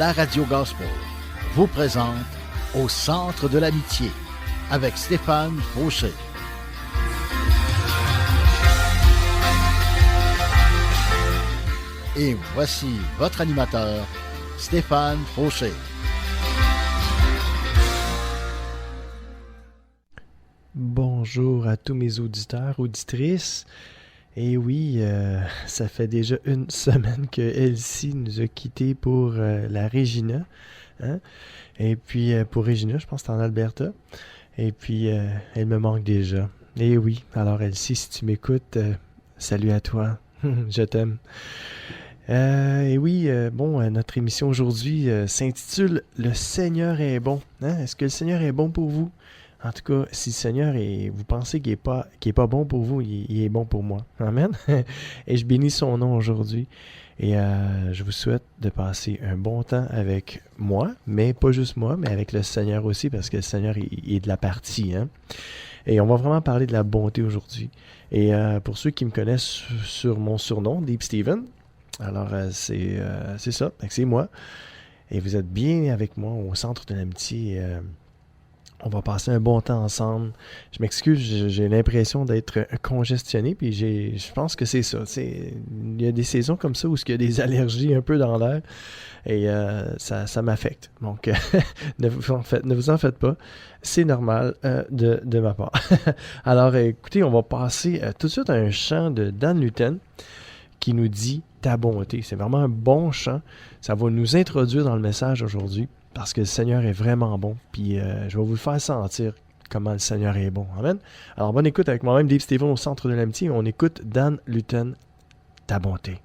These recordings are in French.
la radio gospel vous présente Au centre de l'amitié avec Stéphane Fauché. Et voici votre animateur, Stéphane Fauché. Bonjour à tous mes auditeurs, auditrices. Et oui, ça fait déjà une semaine que Elsie nous a quittés pour la Regina. Hein? Et puis, pour Regina, je pense que c'est en Alberta. Et puis, elle me manque déjà. Et oui, alors Elsie, si tu m'écoutes, salut à toi. Je t'aime. Et oui, notre émission aujourd'hui s'intitule « Le Seigneur est bon ». Hein? Est-ce que le Seigneur est bon pour vous? En tout cas, si le Seigneur vous pensez qu'il est pas bon pour vous, il est bon pour moi. Amen. Et je bénis son nom aujourd'hui. Et je vous souhaite de passer un bon temps avec moi, mais pas juste moi, mais avec le Seigneur aussi, parce que le Seigneur il est de la partie. Hein? Et on va vraiment parler de la bonté aujourd'hui. Et pour ceux qui me connaissent sur mon surnom, Deep Steven, alors c'est ça, c'est moi. Et vous êtes bien avec moi au centre de l'amitié. On va passer un bon temps ensemble. Je m'excuse, j'ai l'impression d'être congestionné, puis je pense que c'est ça. Il y a des saisons comme ça où il y a des allergies un peu dans l'air, et ça m'affecte. Donc, ne vous en faites pas. C'est normal de ma part. Alors, écoutez, on va passer tout de suite à un chant de Dan Lutten qui nous dit « Ta bonté ». C'est vraiment un bon chant. Ça va nous introduire dans le message aujourd'hui. Parce que le Seigneur est vraiment bon. Puis je vais vous le faire sentir comment le Seigneur est bon. Amen. Alors bonne écoute avec moi-même, Dave Steven, au centre de l'amitié. On écoute Dan Lutten, Ta bonté.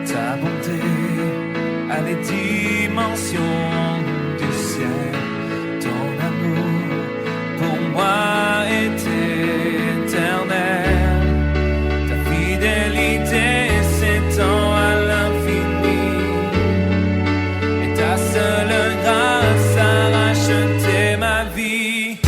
Ta bonté a les dimensions du ciel. Ton amour pour moi est éternel. Ta fidélité s'étend à l'infini. Et ta seule grâce a racheté ma vie.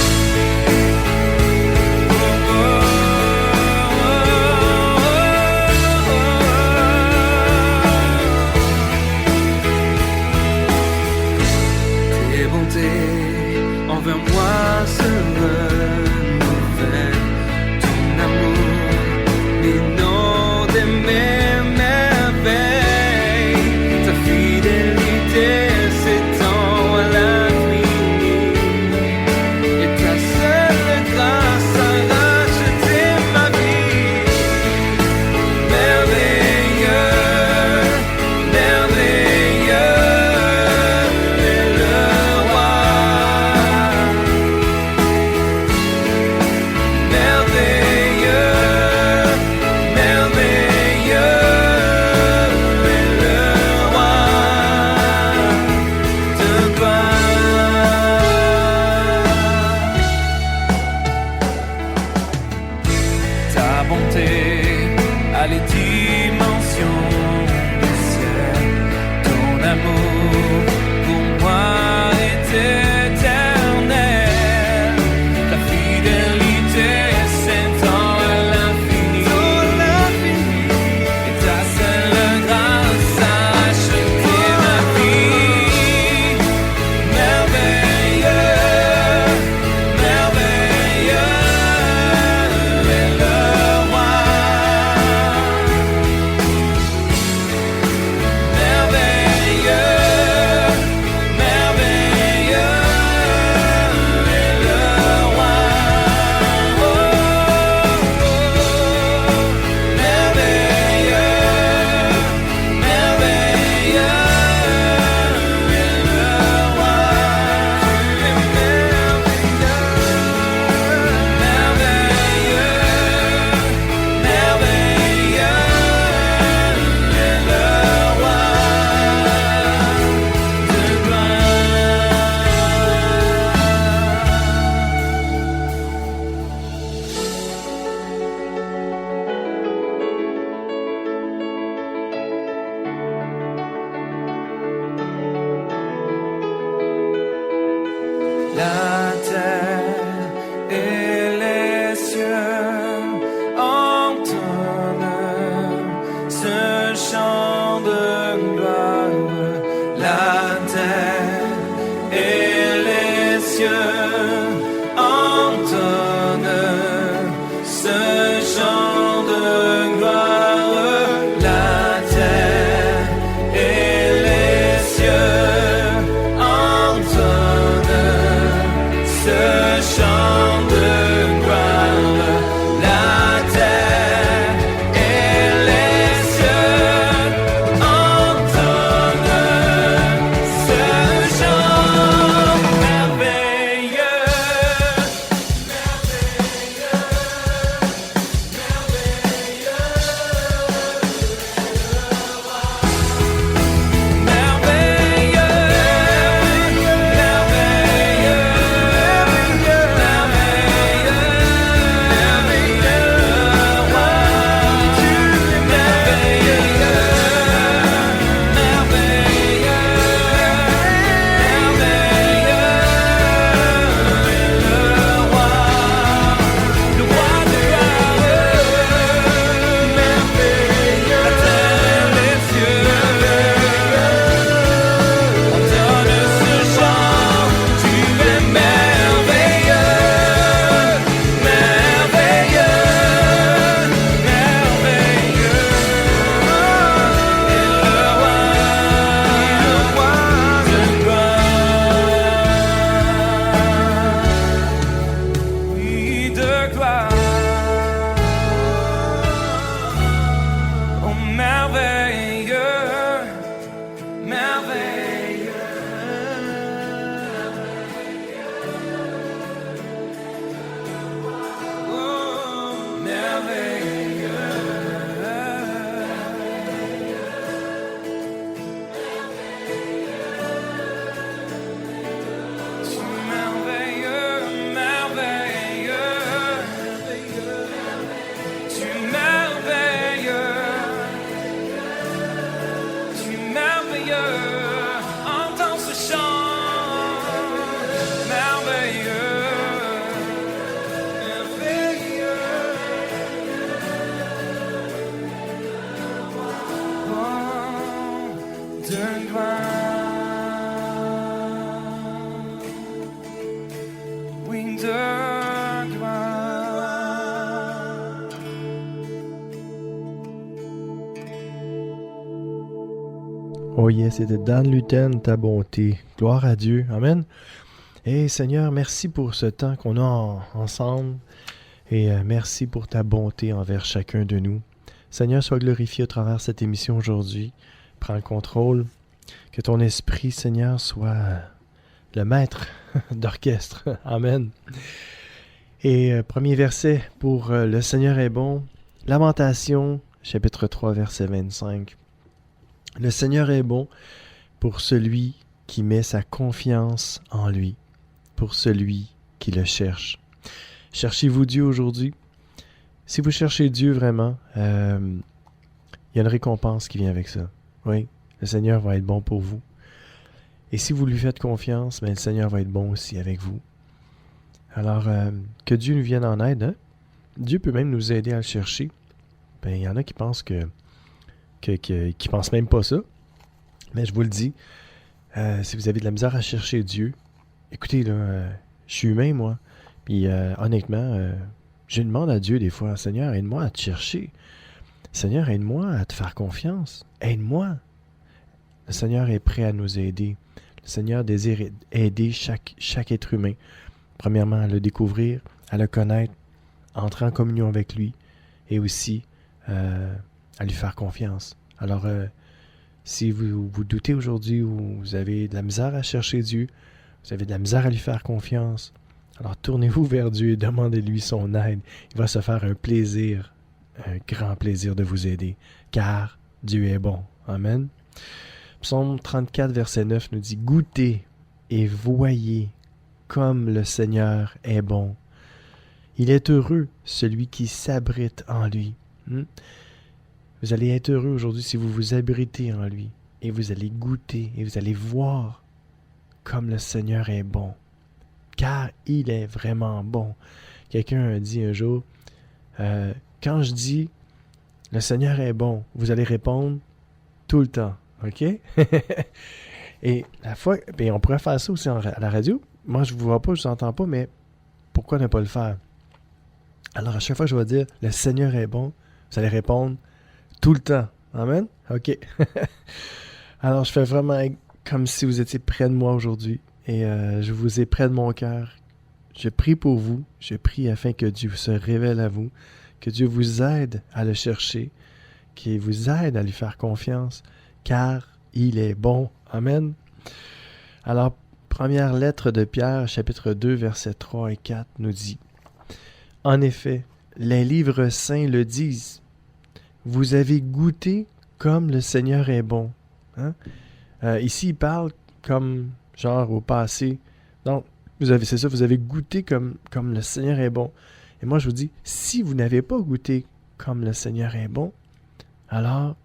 Oh yes, c'était Dan Luten, ta bonté. Gloire à Dieu. Amen. Et Seigneur, merci pour ce temps qu'on a ensemble. Et merci pour ta bonté envers chacun de nous. Seigneur, sois glorifié au travers de cette émission aujourd'hui. Prends le contrôle. Que ton esprit, Seigneur, soit le maître d'orchestre. Amen. Et premier verset pour le Seigneur est bon. Lamentation, chapitre 3, verset 25. Le Seigneur est bon pour celui qui met sa confiance en lui, pour celui qui le cherche. Cherchez-vous Dieu aujourd'hui? Si vous cherchez Dieu vraiment, il y a une récompense qui vient avec ça. Oui, le Seigneur va être bon pour vous. Et si vous lui faites confiance, le Seigneur va être bon aussi avec vous. Alors, que Dieu nous vienne en aide. Hein? Dieu peut même nous aider à le chercher. Il y en a qui pensent qui pensent même pas ça. Mais je vous le dis, si vous avez de la misère à chercher Dieu, écoutez, là, je suis humain, moi. Puis honnêtement, je demande à Dieu des fois, Seigneur, aide-moi à te chercher. Seigneur, aide-moi à te faire confiance. Aide-moi. Le Seigneur est prêt à nous aider. Le Seigneur désire aider chaque être humain. Premièrement, à le découvrir, à le connaître, à entrer en communion avec lui et aussi à lui faire confiance. Alors, si vous doutez aujourd'hui ou vous avez de la misère à chercher Dieu, vous avez de la misère à lui faire confiance, alors tournez-vous vers Dieu et demandez-lui son aide. Il va se faire un plaisir, un grand plaisir de vous aider, car Dieu est bon. Amen. Psaume 34, verset 9 nous dit « Goûtez et voyez comme le Seigneur est bon. Il est heureux celui qui s'abrite en lui. » Vous allez être heureux aujourd'hui si vous vous abritez en lui et vous allez goûter et vous allez voir comme le Seigneur est bon. Car il est vraiment bon. Quelqu'un a dit un jour, quand je dis le Seigneur est bon, vous allez répondre tout le temps. OK? Et la fois, on pourrait faire ça aussi à la radio. Moi, je ne vous vois pas, je ne vous entends pas, mais pourquoi ne pas le faire? Alors, à chaque fois que je vais dire le Seigneur est bon, vous allez répondre tout le temps. Amen? OK. Alors, je fais vraiment comme si vous étiez près de moi aujourd'hui. Et je vous ai près de mon cœur. Je prie pour vous. Je prie afin que Dieu se révèle à vous. Que Dieu vous aide à le chercher. Qu'il vous aide à lui faire confiance. Car il est bon. Amen. Alors, première lettre de Pierre, chapitre 2, versets 3 et 4, nous dit « En effet, les livres saints le disent. Vous avez goûté comme le Seigneur est bon. Hein? » Ici, il parle comme, genre, au passé. Donc, vous avez goûté comme le Seigneur est bon. Et moi, je vous dis, si vous n'avez pas goûté comme le Seigneur est bon, alors,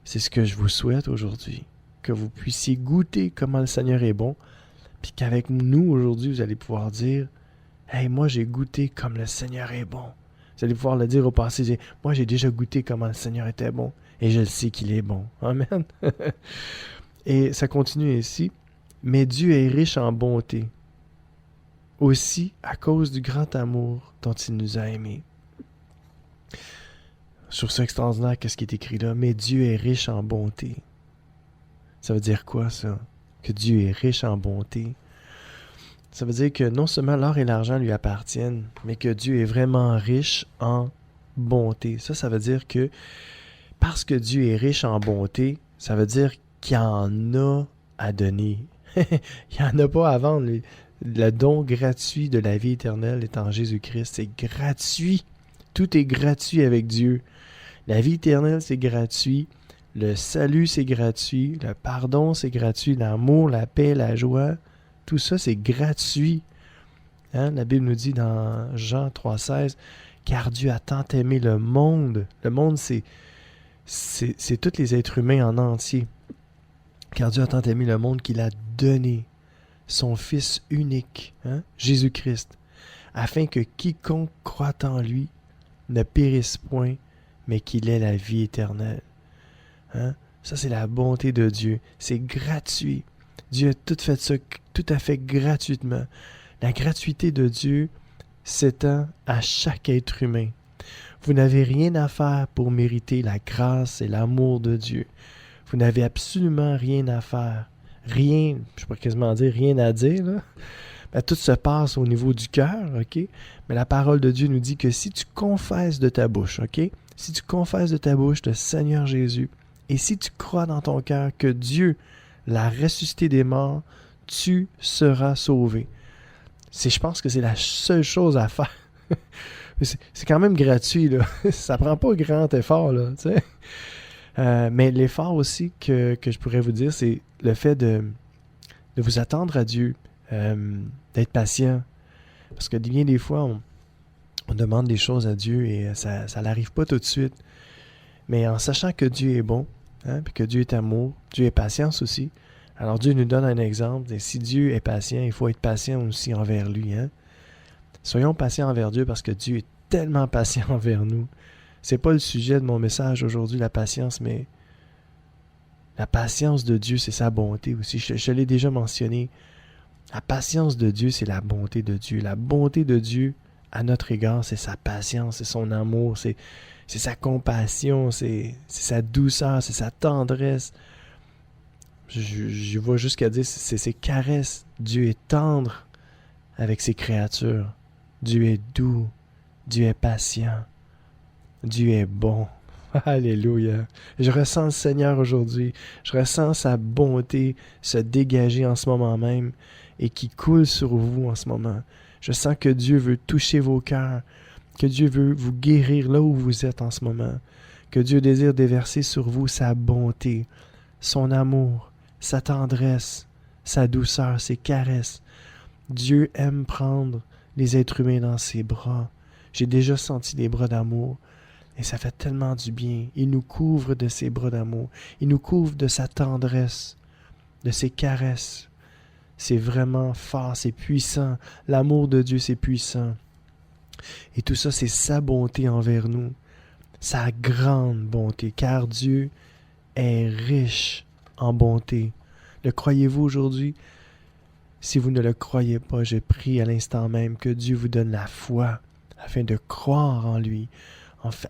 c'est ce que je vous souhaite aujourd'hui. Que vous puissiez goûter comment le Seigneur est bon, puis qu'avec nous, aujourd'hui, vous allez pouvoir dire, « Hey, moi, j'ai goûté comme le Seigneur est bon. » Vous allez pouvoir le dire au passé, « Moi, j'ai déjà goûté comment le Seigneur était bon, et je le sais qu'il est bon. » Amen. Et ça continue ainsi. « Mais Dieu est riche en bonté, aussi à cause du grand amour dont il nous a aimés. » Sur ce extraordinaire, qu'est-ce qui est écrit là? « Mais Dieu est riche en bonté. » Ça veut dire quoi, ça? Que Dieu est riche en bonté. Ça veut dire que non seulement l'or et l'argent lui appartiennent, mais que Dieu est vraiment riche en bonté. Ça veut dire que parce que Dieu est riche en bonté, ça veut dire qu'il en a à donner. Il n'y en a pas à vendre. Le don gratuit de la vie éternelle est en Jésus-Christ. C'est gratuit. Tout est gratuit avec Dieu. La vie éternelle, c'est gratuit. Le salut, c'est gratuit. Le pardon, c'est gratuit. L'amour, la paix, la joie, tout ça, c'est gratuit. Hein? La Bible nous dit dans Jean 3,16, « Car Dieu a tant aimé le monde. » Le monde, c'est tous les êtres humains en entier. « Car Dieu a tant aimé le monde qu'il a donné son Fils unique, hein? Jésus-Christ, afin que quiconque croit en lui ne périsse point, mais qu'il ait la vie éternelle. » Hein? Ça, c'est la bonté de Dieu. C'est gratuit. Dieu a tout fait ça tout à fait gratuitement. La gratuité de Dieu s'étend à chaque être humain. Vous n'avez rien à faire pour mériter la grâce et l'amour de Dieu. Vous n'avez absolument rien à faire. Rien, je peux quasiment dire rien à dire, là. Ben, tout se passe au niveau du cœur, OK? Mais la parole de Dieu nous dit que si tu confesses de ta bouche, OK? Si tu confesses de ta bouche le Seigneur Jésus, et si tu crois dans ton cœur que Dieu l'a ressuscité des morts, tu seras sauvé. Je pense que c'est la seule chose à faire. C'est quand même gratuit, là. Ça prend pas grand effort, là, tu sais. Mais l'effort aussi que je pourrais vous dire, c'est le fait de vous attendre à Dieu, d'être patient. Parce que bien des fois, on demande des choses à Dieu et ça n'arrive pas tout de suite. Mais en sachant que Dieu est bon, hein, puis que Dieu est amour, Dieu est patience aussi, alors Dieu nous donne un exemple. Et si Dieu est patient, il faut être patient aussi envers lui. Hein? Soyons patients envers Dieu parce que Dieu est tellement patient envers nous. C'est pas le sujet de mon message aujourd'hui, la patience, mais la patience de Dieu, c'est sa bonté aussi. Je l'ai déjà mentionné. La patience de Dieu, c'est la bonté de Dieu. La bonté de Dieu à notre égard, c'est sa patience, c'est son amour, c'est sa compassion, c'est sa douceur, c'est sa tendresse. Je vais jusqu'à dire, c'est ses caresses. Dieu est tendre avec ses créatures. Dieu est doux. Dieu est patient. Dieu est bon. Alléluia. Je ressens le Seigneur aujourd'hui. Je ressens sa bonté se dégager en ce moment même et qui coule sur vous en ce moment. Je sens que Dieu veut toucher vos cœurs, que Dieu veut vous guérir là où vous êtes en ce moment, que Dieu désire déverser sur vous sa bonté, son amour, sa tendresse, sa douceur, ses caresses. Dieu aime prendre les êtres humains dans ses bras. J'ai déjà senti des bras d'amour et ça fait tellement du bien. Il nous couvre de ses bras d'amour. Il nous couvre de sa tendresse, de ses caresses. C'est vraiment fort, c'est puissant. L'amour de Dieu, c'est puissant. Et tout ça, c'est sa bonté envers nous. Sa grande bonté, car Dieu est riche en bonté. Le croyez-vous aujourd'hui? Si vous ne le croyez pas, je prie à l'instant même que Dieu vous donne la foi afin de croire en lui,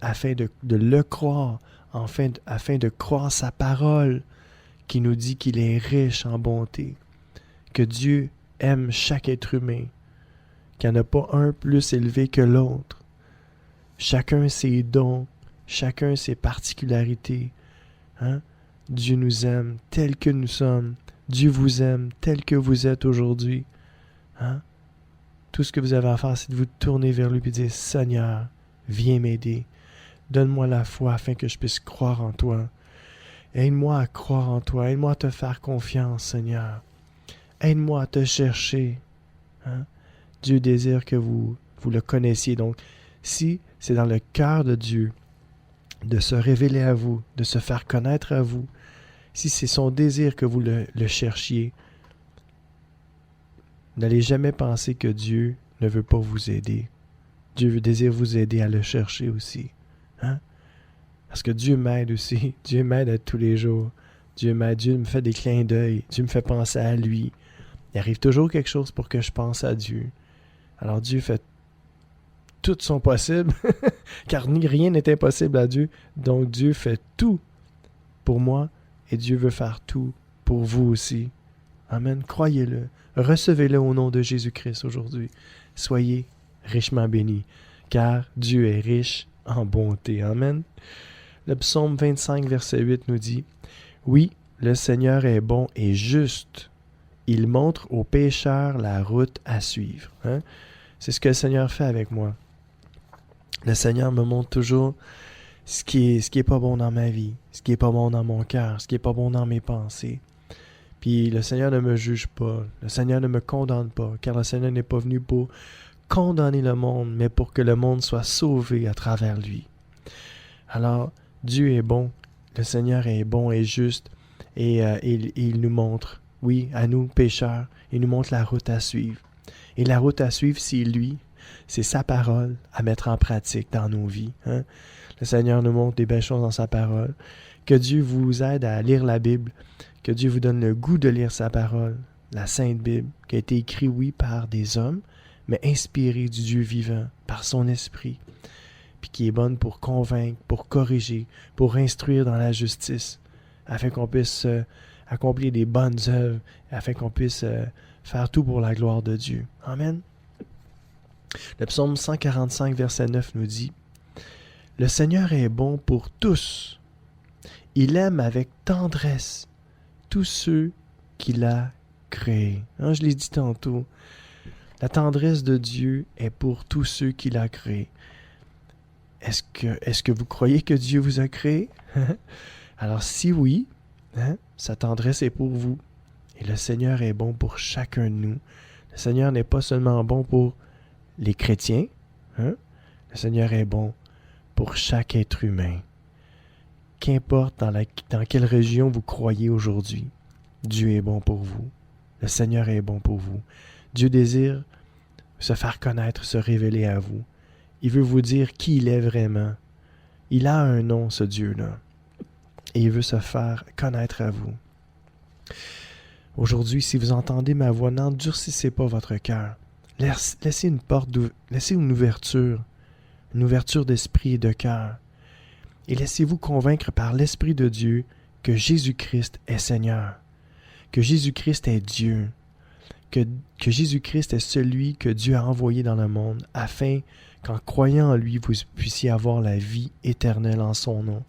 afin de le croire, afin de croire sa parole qui nous dit qu'il est riche en bonté, que Dieu aime chaque être humain, qu'il n'y en a pas un plus élevé que l'autre. Chacun ses dons, chacun ses particularités. Hein? Dieu nous aime tel que nous sommes. Dieu vous aime tel que vous êtes aujourd'hui. Hein? Tout ce que vous avez à faire, c'est de vous tourner vers lui et dire « Seigneur, viens m'aider. Donne-moi la foi afin que je puisse croire en toi. Aide-moi à croire en toi. Aide-moi à te faire confiance, Seigneur. Aide-moi à te chercher. Hein? » Dieu désire que vous le connaissiez. Donc, si c'est dans le cœur de Dieu de se révéler à vous, de se faire connaître à vous, si c'est son désir que vous le cherchiez, n'allez jamais penser que Dieu ne veut pas vous aider. Dieu désire vous aider à le chercher aussi. Hein? Parce que Dieu m'aide aussi. Dieu m'aide à tous les jours. Dieu m'aide. Dieu me fait des clins d'œil. Dieu me fait penser à lui. Il arrive toujours quelque chose pour que je pense à Dieu. Alors Dieu fait tout son possible, car rien n'est impossible à Dieu. Donc Dieu fait tout pour moi et Dieu veut faire tout pour vous aussi. Amen. Croyez-le. Recevez-le au nom de Jésus-Christ aujourd'hui. Soyez richement bénis, car Dieu est riche en bonté. Amen. Le psaume 25, verset 8 nous dit « Oui, le Seigneur est bon et juste. Il montre aux pécheurs la route à suivre. Hein? C'est ce que le Seigneur fait avec moi. Le Seigneur me montre toujours ce qui est pas bon dans ma vie, ce qui est pas bon dans mon cœur, ce qui est pas bon dans mes pensées. Puis le Seigneur ne me juge pas, le Seigneur ne me condamne pas, car le Seigneur n'est pas venu pour condamner le monde, mais pour que le monde soit sauvé à travers lui. Alors, Dieu est bon, le Seigneur est bon et juste, et il nous montre, oui, à nous, pécheurs, il nous montre la route à suivre. Et la route à suivre, c'est lui, c'est sa parole à mettre en pratique dans nos vies. Hein? Le Seigneur nous montre des belles choses dans sa parole. Que Dieu vous aide à lire la Bible, que Dieu vous donne le goût de lire sa parole, la Sainte Bible, qui a été écrite, oui, par des hommes, mais inspirée du Dieu vivant, par son esprit, puis qui est bonne pour convaincre, pour corriger, pour instruire dans la justice, afin qu'on puisse accomplir des bonnes œuvres, afin qu'on puisse faire tout pour la gloire de Dieu. Amen. Le psaume 145, verset 9 nous dit « Le Seigneur est bon pour tous. Il aime avec tendresse tous ceux qu'il a créés. » Hein, je l'ai dit tantôt. La tendresse de Dieu est pour tous ceux qu'il a créés. Est-ce que vous croyez que Dieu vous a créé? Alors si oui, hein, sa tendresse est pour vous. Et le Seigneur est bon pour chacun de nous. Le Seigneur n'est pas seulement bon pour les chrétiens. Hein? Le Seigneur est bon pour chaque être humain. Qu'importe dans quelle région vous croyez aujourd'hui, Dieu est bon pour vous. Le Seigneur est bon pour vous. Dieu désire se faire connaître, se révéler à vous. Il veut vous dire qui il est vraiment. Il a un nom, ce Dieu-là. Et il veut se faire connaître à vous. Aujourd'hui, si vous entendez ma voix, n'endurcissez pas votre cœur. Laissez une ouverture d'esprit et de cœur. Et laissez-vous convaincre par l'Esprit de Dieu que Jésus-Christ est Seigneur, que Jésus-Christ est Dieu, que Jésus-Christ est celui que Dieu a envoyé dans le monde, afin qu'en croyant en lui, vous puissiez avoir la vie éternelle en son nom.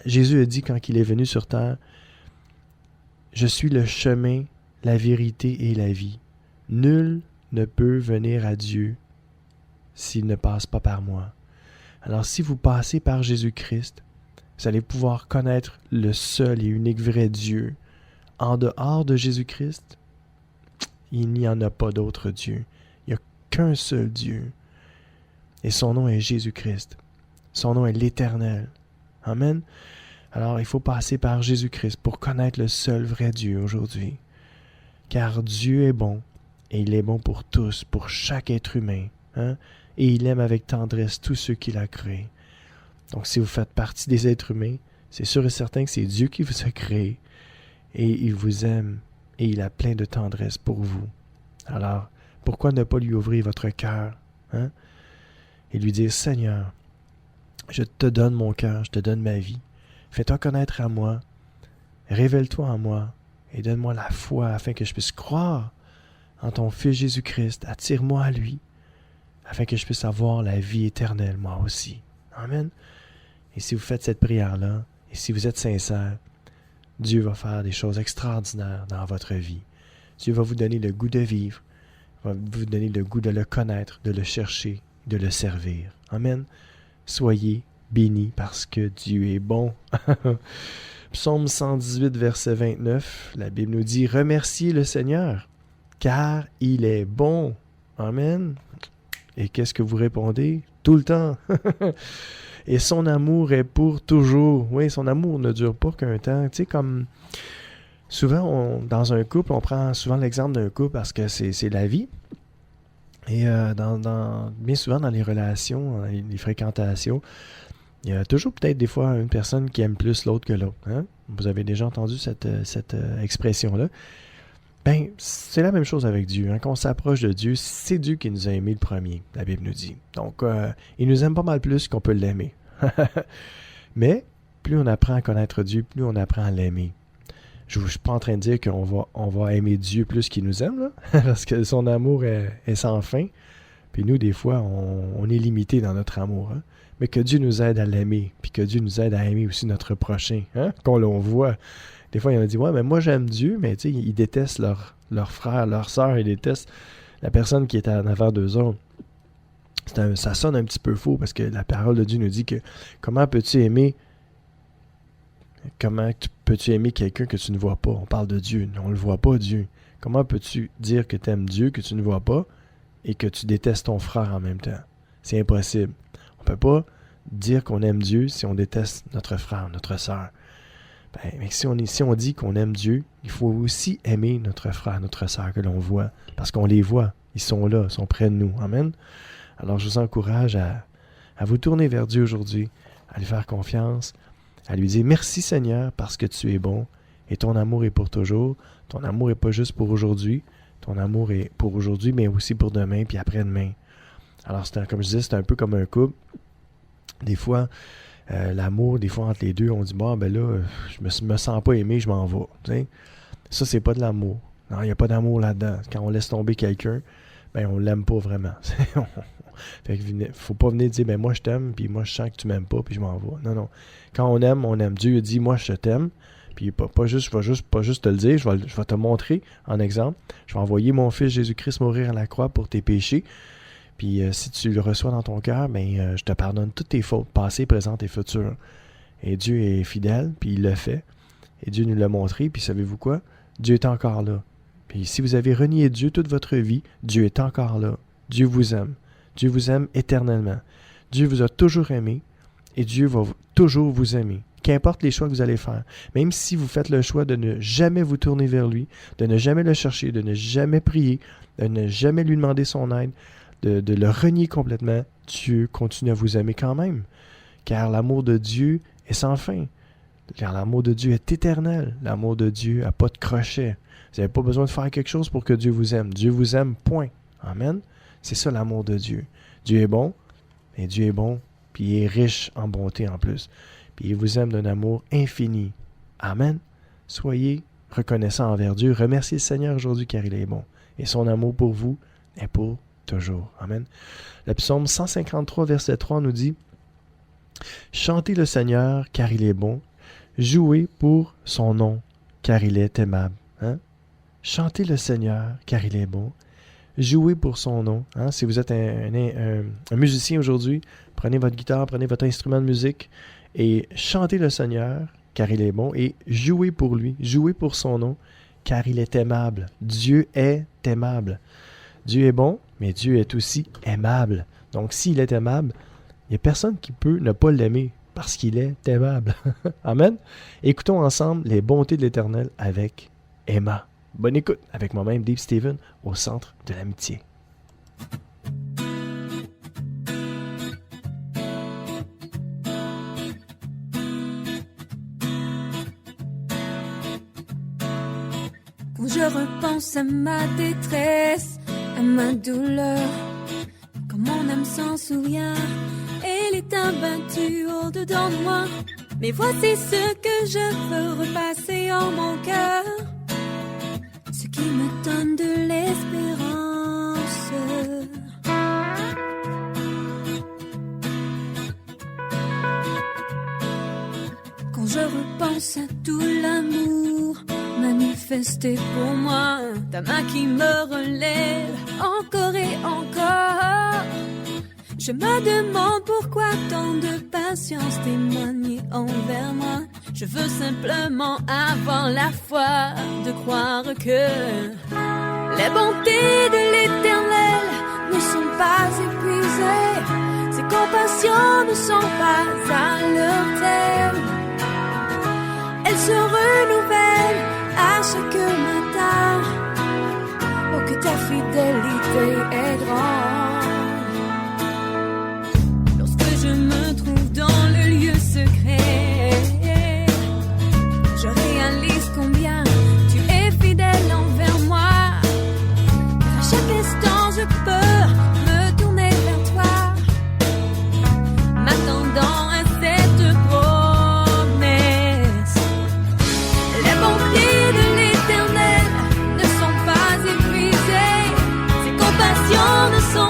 Jésus a dit quand il est venu sur terre, « Je suis le chemin, la vérité et la vie. Nul ne peut venir à Dieu s'il ne passe pas par moi. » Alors si vous passez par Jésus-Christ, vous allez pouvoir connaître le seul et unique vrai Dieu. En dehors de Jésus-Christ, il n'y en a pas d'autre Dieu. Il n'y a qu'un seul Dieu. Et son nom est Jésus-Christ. Son nom est l'Éternel. Amen. Alors il faut passer par Jésus-Christ pour connaître le seul vrai Dieu aujourd'hui. Car Dieu est bon, et il est bon pour tous, pour chaque être humain. Hein? Et il aime avec tendresse tous ceux qu'il a créés. Donc si vous faites partie des êtres humains, c'est sûr et certain que c'est Dieu qui vous a créé. Et il vous aime, et il a plein de tendresse pour vous. Alors, pourquoi ne pas lui ouvrir votre cœur, hein? Et lui dire, « Seigneur, je te donne mon cœur, je te donne ma vie. Fais-toi connaître à moi, révèle-toi en moi, et donne-moi la foi afin que je puisse croire en ton Fils Jésus-Christ. Attire-moi à lui, afin que je puisse avoir la vie éternelle, moi aussi. » Amen. Et si vous faites cette prière-là, et si vous êtes sincère, Dieu va faire des choses extraordinaires dans votre vie. Dieu va vous donner le goût de vivre, va vous donner le goût de le connaître, de le chercher, de le servir. Amen. Soyez bénis parce que Dieu est bon. Psaume 118, verset 29, la Bible nous dit « Remerciez le Seigneur, car il est bon. » Amen. Et qu'est-ce que vous répondez? Tout le temps. Et son amour est pour toujours. Oui, son amour ne dure pas qu'un temps. Tu sais, comme souvent, dans un couple, on prend souvent l'exemple d'un couple parce que c'est la vie. Et bien souvent, dans les relations, dans les fréquentations, il y a toujours peut-être des fois une personne qui aime plus l'autre que l'autre. Hein? Vous avez déjà entendu cette expression-là. Ben, c'est la même chose avec Dieu. Hein? Quand on s'approche de Dieu, c'est Dieu qui nous a aimés le premier, la Bible nous dit. Donc, il nous aime pas mal plus qu'on peut l'aimer. Mais, plus on apprend à connaître Dieu, plus on apprend à l'aimer. Je ne suis pas en train de dire qu'on va aimer Dieu plus qu'il nous aime, là, parce que son amour est sans fin. Puis nous, des fois, on est limité dans notre amour. Hein? Mais que Dieu nous aide à l'aimer, puis que Dieu nous aide à aimer aussi notre prochain. Hein? Qu'on l'on voit Des fois, il y en a dit, ouais, mais moi j'aime Dieu, mais tu sais, ils détestent leur frère, leur sœur, ils détestent la personne qui est en avant d'eux autres. Ça sonne un petit peu faux parce que la parole de Dieu nous dit que comment peux-tu aimer quelqu'un que tu ne vois pas? On parle de Dieu, on ne le voit pas, Dieu. Comment peux-tu dire que tu aimes Dieu que tu ne vois pas et que tu détestes ton frère en même temps? C'est impossible. On ne peut pas dire qu'on aime Dieu si on déteste notre frère, notre sœur. Mais si on dit qu'on aime Dieu, il faut aussi aimer notre frère, notre sœur que l'on voit. Parce qu'on les voit. Ils sont là, ils sont près de nous. Amen. Alors je vous encourage à vous tourner vers Dieu aujourd'hui, à lui faire confiance, à lui dire merci Seigneur parce que tu es bon et ton amour est pour toujours. Ton amour n'est pas juste pour aujourd'hui. Ton amour est pour aujourd'hui, mais aussi pour demain puis après-demain. Alors comme je disais, c'est un peu comme un couple. Des fois, l'amour, des fois entre les deux, on dit bon, ben là, je me sens pas aimé, je m'en vais. T'sais? Ça, c'est pas de l'amour. Non, il n'y a pas d'amour là-dedans. Quand on laisse tomber quelqu'un, ben on l'aime pas vraiment. Fait que faut pas venir dire ben moi je t'aime, puis moi je sens que tu m'aimes pas, puis je m'en vais. Non. Quand on aime. Dieu dit moi je t'aime, puis pas juste te le dire, je vais te montrer en exemple. Je vais envoyer mon fils Jésus-Christ mourir à la croix pour tes péchés. Puis si tu le reçois dans ton cœur, ben je te pardonne toutes tes fautes, passées, présentes et futures. Et Dieu est fidèle, puis il le fait. Et Dieu nous l'a montré, puis savez-vous quoi? Dieu est encore là. Puis si vous avez renié Dieu toute votre vie, Dieu est encore là. Dieu vous aime. Dieu vous aime éternellement. Dieu vous a toujours aimé et Dieu va toujours vous aimer. Qu'importe les choix que vous allez faire. Même si vous faites le choix de ne jamais vous tourner vers lui, de ne jamais le chercher, de ne jamais prier, de ne jamais lui demander son aide, de le renier complètement, Dieu continue à vous aimer quand même. Car l'amour de Dieu est sans fin. Car l'amour de Dieu est éternel. L'amour de Dieu n'a pas de crochet. Vous n'avez pas besoin de faire quelque chose pour que Dieu vous aime. Dieu vous aime, point. Amen. C'est ça l'amour de Dieu. Dieu est bon, et Dieu est bon, puis il est riche en bonté en plus. Puis il vous aime d'un amour infini. Amen. Soyez reconnaissants envers Dieu. Remerciez le Seigneur aujourd'hui car il est bon. Et son amour pour vous est pour toujours. Amen. Le psaume 153, verset 3 nous dit « Chantez le Seigneur car il est bon. Jouez pour son nom car il est aimable. Hein? Chantez le Seigneur car il est bon. Jouez pour son nom. Hein? Si vous êtes un musicien aujourd'hui, prenez votre guitare, prenez votre instrument de musique et chantez le Seigneur, car il est bon, et jouez pour lui, jouez pour son nom, car il est aimable. Dieu est aimable. Dieu est bon, mais Dieu est aussi aimable. Donc, s'il est aimable, il n'y a personne qui peut ne pas l'aimer, parce qu'il est aimable. Amen. Écoutons ensemble les bontés de l'Éternel avec Emma. Bonne écoute avec moi-même, Dave Steven, au centre de l'amitié. Quand je repense à ma détresse, à ma douleur, quand mon âme s'en souvient, elle est abattue au-dedans de moi. Mais voici ce que je veux repasser en mon cœur, ce qui me donne de l'espérance. Quand je repense à tout l'amour manifesté pour moi, ta main qui me relève encore et encore, je me demande pourquoi tant de patience témoignée envers moi. Je veux simplement avoir la foi de croire que les bontés de l'Éternel ne sont pas épuisées, ses compassions ne sont pas à leur terme. Elles se renouvellent à chaque matin. Oh, que ta fidélité est grande. Lorsque je me trouve dans le lieu secret, je réalise combien tu es fidèle envers moi. À chaque instant je peux me tourner vers toi, m'attendant à cette promesse. Les bontés de l'Éternel ne sont pas épuisées, ses compassions ne sont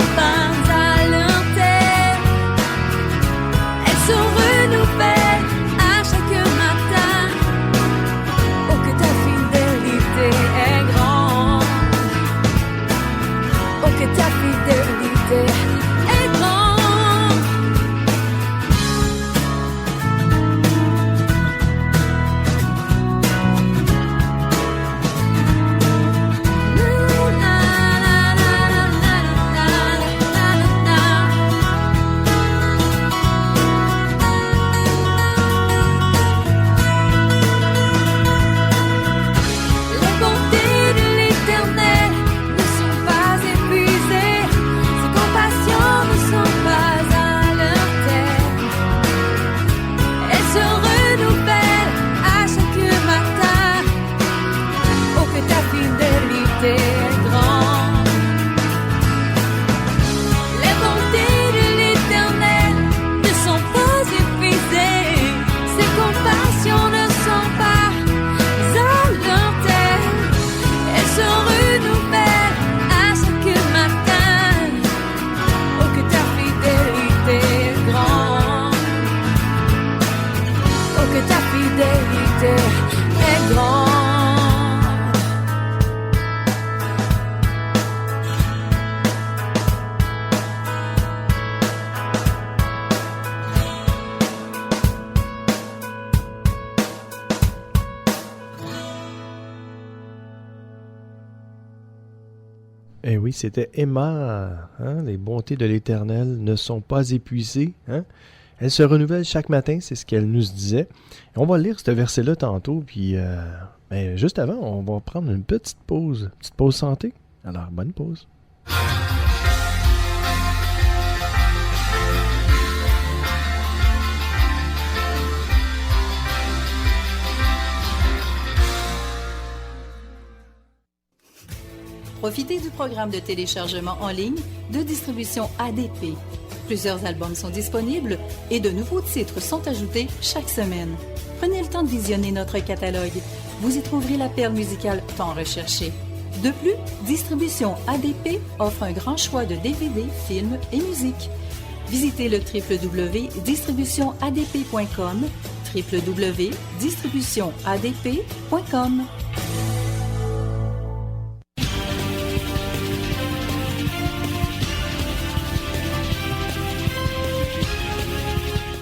Eh oui, c'était Emma. Hein? Les bontés de l'Éternel ne sont pas épuisées. Hein? Elles se renouvellent chaque matin, c'est ce qu'elle nous disait. Et on va lire ce verset-là tantôt, puis juste avant, on va prendre une petite pause santé. Alors, bonne pause. Profitez du programme de téléchargement en ligne de distribution ADP. Plusieurs albums sont disponibles et de nouveaux titres sont ajoutés chaque semaine. Prenez le temps de visionner notre catalogue. Vous y trouverez la perle musicale tant recherchée. De plus, Distribution ADP offre un grand choix de DVD, films et musique. Visitez le www.distributionadp.com, www.distributionadp.com.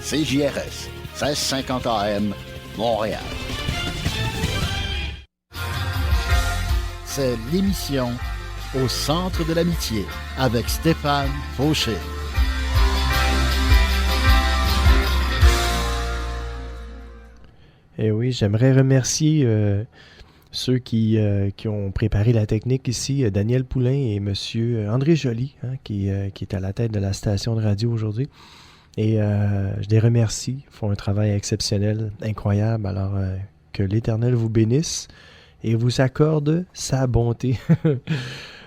CJRS, 1650 AM, Montréal. C'est l'émission Au centre de l'amitié avec Stéphane Fauché. Eh oui, j'aimerais remercier ceux qui ont préparé la technique ici, Daniel Poulain et M. André Joly, hein, qui est à la tête de la station de radio aujourd'hui. Et je les remercie. Ils font un travail exceptionnel, incroyable. Alors, que l'Éternel vous bénisse et vous accorde sa bonté.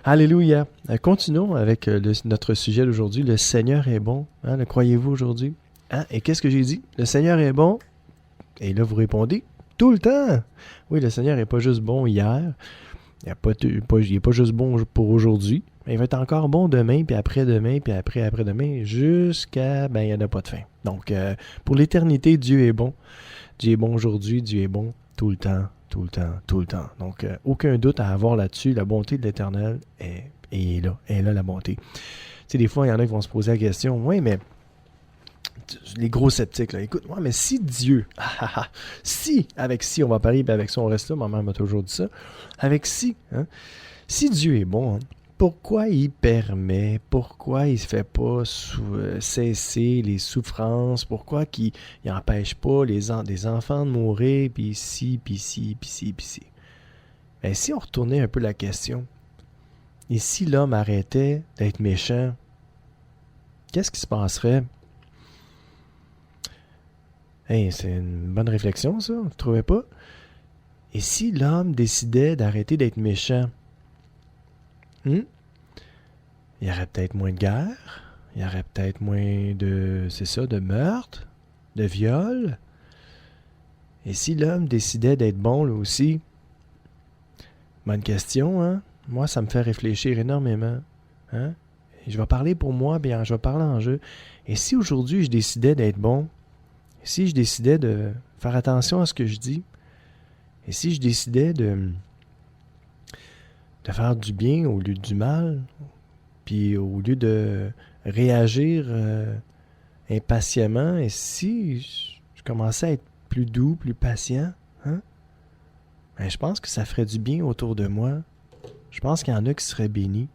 Alléluia. Continuons avec notre sujet d'aujourd'hui. Le Seigneur est bon. Hein, le croyez-vous aujourd'hui? Hein? Et qu'est-ce que j'ai dit? Le Seigneur est bon. Et là, vous répondez, tout le temps. Oui, le Seigneur n'est pas juste bon hier. Il n'est pas juste bon pour aujourd'hui. Il va être encore bon demain, puis après-demain, puis après-demain, jusqu'à... il n'y en a pas de fin. Donc, pour l'éternité, Dieu est bon. Dieu est bon aujourd'hui, Dieu est bon tout le temps, tout le temps, tout le temps. Donc, aucun doute à avoir là-dessus. La bonté de l'Éternel est là. Elle est là, la bonté. Tu sais, des fois, il y en a qui vont se poser la question, oui, mais... Les gros sceptiques, là, écoute, ouais, mais si Dieu... avec si, on va parler, puis avec ça, on reste là, ma mère m'a toujours dit ça. Avec si, hein, si Dieu est bon... Hein, pourquoi il permet, pourquoi il ne fait pas cesser les souffrances, pourquoi il n'empêche pas des enfants de mourir, puis ici, puis ici, puis ici, puis ici. Ben, si on retournait un peu la question, et si l'homme arrêtait d'être méchant, qu'est-ce qui se passerait? Hey, c'est une bonne réflexion, ça, vous ne trouvez pas? Et si l'homme décidait d'arrêter d'être méchant? Il y aurait peut-être moins de guerre, il y aurait peut-être moins de meurtres, de viols. Et si l'homme décidait d'être bon, lui aussi? Bonne question, hein? Moi, ça me fait réfléchir énormément. Hein? Et je vais parler pour moi, bien, je vais parler en jeu. Et si aujourd'hui, je décidais d'être bon? Et si je décidais de faire attention à ce que je dis? Et si je décidais de faire du bien au lieu du mal, puis au lieu de réagir impatiemment, et si je commençais à être plus doux, plus patient, hein? Ben, je pense que ça ferait du bien autour de moi. Je pense qu'il y en a qui seraient bénis.